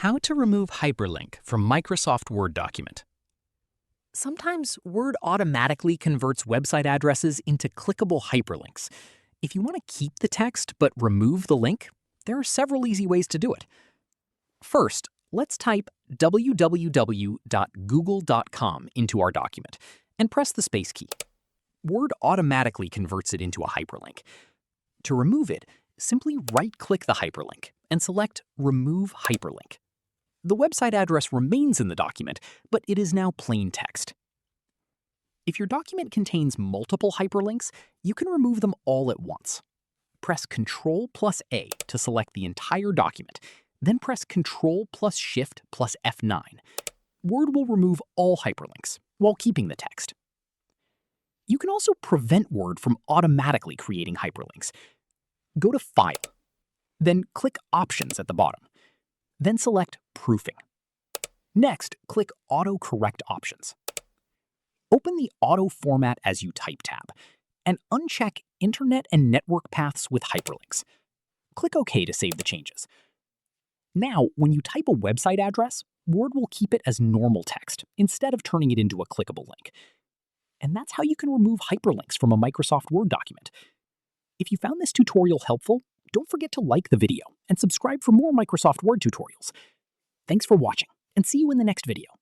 How to remove hyperlink from Microsoft Word document. Sometimes Word automatically converts website addresses into clickable hyperlinks. If you want to keep the text but remove the link, there are several easy ways to do it. First, let's type www.google.com into our document and press the space key. Word automatically converts it into a hyperlink. To remove it, simply right-click the hyperlink and select Remove Hyperlink. The website address remains in the document, but it is now plain text. If your document contains multiple hyperlinks, you can remove them all at once. Press Ctrl+A to select the entire document, then press Ctrl+Shift+F9. Word will remove all hyperlinks while keeping the text. You can also prevent Word from automatically creating hyperlinks. Go to File, then click Options at the bottom. Then select Proofing. Next, click Auto-Correct Options. Open the Auto Format as you type tab, and uncheck Internet and Network Paths with Hyperlinks. Click OK to save the changes. Now, when you type a website address, Word will keep it as normal text instead of turning it into a clickable link. And that's how you can remove hyperlinks from a Microsoft Word document. If you found this tutorial helpful, don't forget to like the video and subscribe for more Microsoft Word tutorials. Thanks for watching, and see you in the next video.